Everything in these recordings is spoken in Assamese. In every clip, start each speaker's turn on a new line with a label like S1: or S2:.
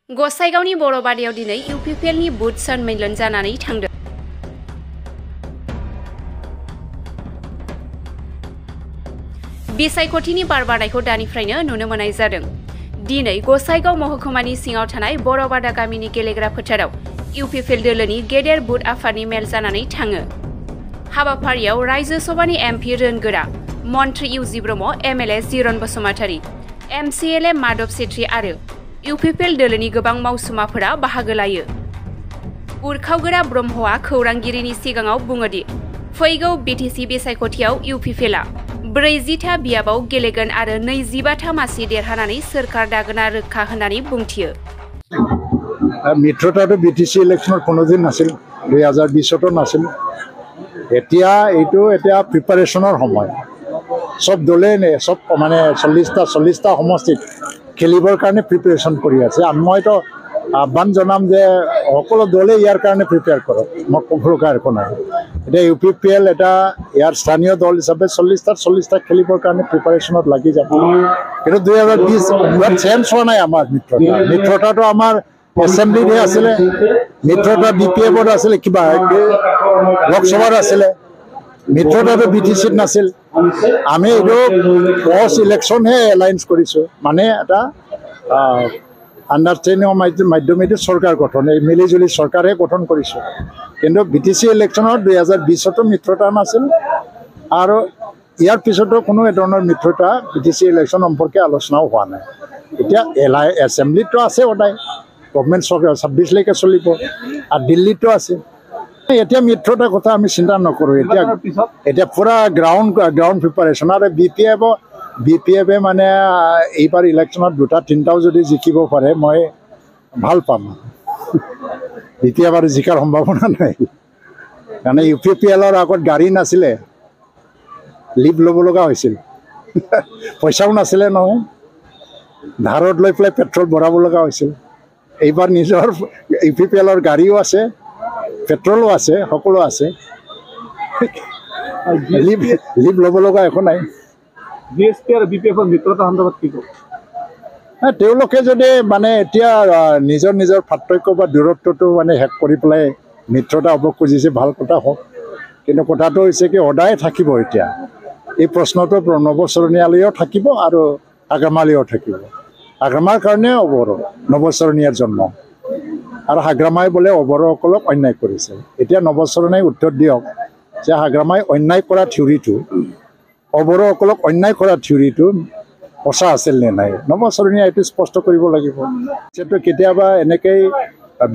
S1: गसाइगावनि बर'बारियाव दिनै इउपिपिएलनि बुथ सन्मेलन जानानै थांदों। बिसायख'थिनि बार बारनायखौ दानिफ्रायनो नुनो मोननाय जादों। दिनै गसाइगाव महकुमानि सिङाव थानाय बर'बादा गामिनि गेलेग्रा फोथाराव इउपिपिएल दोलोनि गेदेर बुथ आफादनि मेल जानानै थाङो। हाबाफारियाव रायजो सभानि एमपि रोनगोरा मन्त्रि इउजि ब्रह्म, एमएलए जिरन बसुमतारी, एमसिएलए माधव सेत्री आरो इउपिपिएल दोलोनि गोबां मावसुमाफोरा बाहागो लायो। उरखावगोरा ब्रह्मआ खौरांगिरिनि सिगाङाव बुङोदि फैगौ बिटिसि बिसायख'थियाव इउपिपिएलआ 40था बियाबाव गेलेगोन आरो 25था मासि देरहानानै सोरखार दागोना रोखा होननानै बुंथियो।
S2: मित्रताটো बिटिसि इलेक्शনত কোনোদিন নাছিল, 2020তো নাছিল। এতিয়া প্ৰিপাৰেশ্যনৰ সময়। সব দলে সব মানে 40টা সমষ্টিত খেলিবৰ কাৰণে প্ৰিপাৰেশ্যন কৰি আছে। মইতো আহ্বান জনাম যে সকলো দলে ইয়াৰ কাৰণে প্ৰিপেয়াৰ কৰক। মই ক'ব একো নাই। এতিয়া ইউপিপিএল এটা ইয়াৰ স্থানীয় দল হিচাপে 40টা খেলিবৰ কাৰণে প্ৰিপাৰেশ্যনত লাগি যাব। কিন্তু 2020 চেঞ্জ হোৱা নাই আমাৰ মিত্ৰতাটো আমাৰ এছেম্বলিতহে আছিলে, মিত্ৰতা বিপিএফত আছিলে, কিবা লোকসভাত আছিলে, মিত্ৰতাটো বিটিচিত নাছিল। আমি এইটো পষ্ট ইলেকশ্যনহে এলায়েন্স কৰিছোঁ, মানে এটা আণ্ডাৰষ্টেণ্ডিঙৰ মাধ্যমেদি চৰকাৰ গঠন, এই মিলিজুলি চৰকাৰহে গঠন কৰিছোঁ। কিন্তু বিটিচি ইলেকশ্যনত 2020তো মিত্ৰতা নাছিল আৰু ইয়াৰ পিছতো কোনো ধৰণৰ মিত্ৰতা বিটিচি ইলেকশ্যন সম্পৰ্কে আলোচনাও হোৱা নাই। এতিয়া এছেম্বলিতো আছে সদায়, গভৰ্ণমেণ্ট চৰকাৰ 26লৈকে চলিব আৰু দিল্লীতো আছে। এতিয়া মিত্ৰতাৰ কথা আমি চিন্তা নকৰোঁ। এতিয়া পূৰা গ্ৰাউণ্ড প্ৰিপাৰেশ্যন। আৰু বিপিএফে মানে এইবাৰ ইলেকশ্যনত 2-3টাও যদি জিকিব পাৰে মই ভাল পাম। বিপিএফ আৰু জিকাৰ সম্ভাৱনা নাই, কাৰণ ইউপিপিএলৰ আগত গাড়ী নাছিলে, লিভ ল'ব লগা হৈছিল, পইচাও নাছিলে নহয়, ধাৰত লৈ পেলাই পেট্ৰল ভৰাব লগা হৈছিল। এইবাৰ নিজৰ ইউপিপিএলৰ গাড়ীও আছে, পেট্ৰলো আছে, সকলো আছে, লিভ ল'ব লগা একো নাই।
S3: বিএছপি আৰু বিপিএফৰ মিত্ৰতা সন্দৰ্ভত কি ক'ব?
S2: তেওঁলোকে যদি মানে এতিয়া নিজৰ পাৰ্থক্য বা দূৰত্বটো মানে শেষ কৰি পেলাই মিত্ৰতা হ'ব খুজিছে, ভাল কথা হওক। কিন্তু কথাটো হৈছে কি, সদায় থাকিব। এতিয়া এই প্ৰশ্নটো নৱচৰণীয়ালৈও থাকিব আৰু হাগ্ৰামালৈও থাকিব। হাগ্ৰামাৰ কাৰণে অবৰ নৱচৰণীয়াৰ জন্ম, আৰু হাগ্ৰামাই বোলে অবৰসকলক অন্যায় কৰিছে। এতিয়া নৱচৰণীয়াই উত্তৰ দিয়ক যে হাগ্ৰামাই অন্যায় কৰা থিয়ৰিটো, অবৰসকলক অন্যায় কৰা থিয়ৰিটো সঁচা আছিল নে নাই, নৱচৰণীয়া এইটো স্পষ্ট কৰিব লাগিব। যিহেতু কেতিয়াবা এনেকেই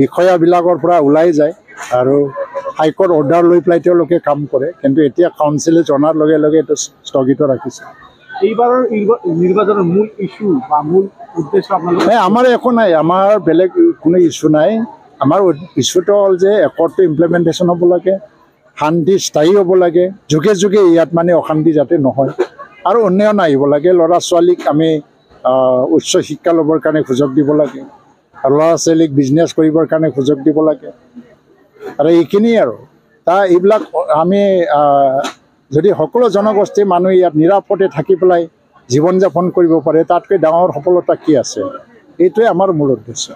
S2: বিষয়াবিলাকৰ পৰা ওলাই যায় আৰু হাইকোৰ্ট অৰ্ডাৰ লৈ পেলাই তেওঁলোকে কাম কৰে, কিন্তু এতিয়া কাউন্সিলে জনাৰ লগে লগে এইটো স্থগিত ৰাখিছে।
S3: এইবাৰৰ নিৰ্বাচনৰ মূল ইছ্যু বা মূল উদ্দেশ্য
S2: আমাৰ একো নাই, আমাৰ বেলেগ কোনো ইছ্যু নাই। আমাৰ ইছ্যুটো হ'ল যে একৰ্ডটো ইমপ্লিমেণ্টেশ্যন হ'ব লাগে, শান্তি স্থায়ী হ'ব লাগে, যুগে যুগে ইয়াত মানে অশান্তি যাতে নহয়, আৰু উন্নয়ন আহিব লাগে। ল'ৰা ছোৱালীক আমি উচ্চ শিক্ষা ল'বৰ কাৰণে সুযোগ দিব লাগে, আৰু ল'ৰা ছোৱালীক বিজনেছ কৰিবৰ কাৰণে সুযোগ দিব লাগে, আৰু এইখিনিয়ে আৰু এইবিলাক আমি যদি সকলো জনগোষ্ঠীৰ মানুহ ইয়াত নিৰাপদে থাকি পেলাই জীৱন যাপন কৰিব পাৰে, তাতকৈ ডাঙৰ সফলতা কি আছে? এইটোৱে আমাৰ মূল উদ্দেশ্য।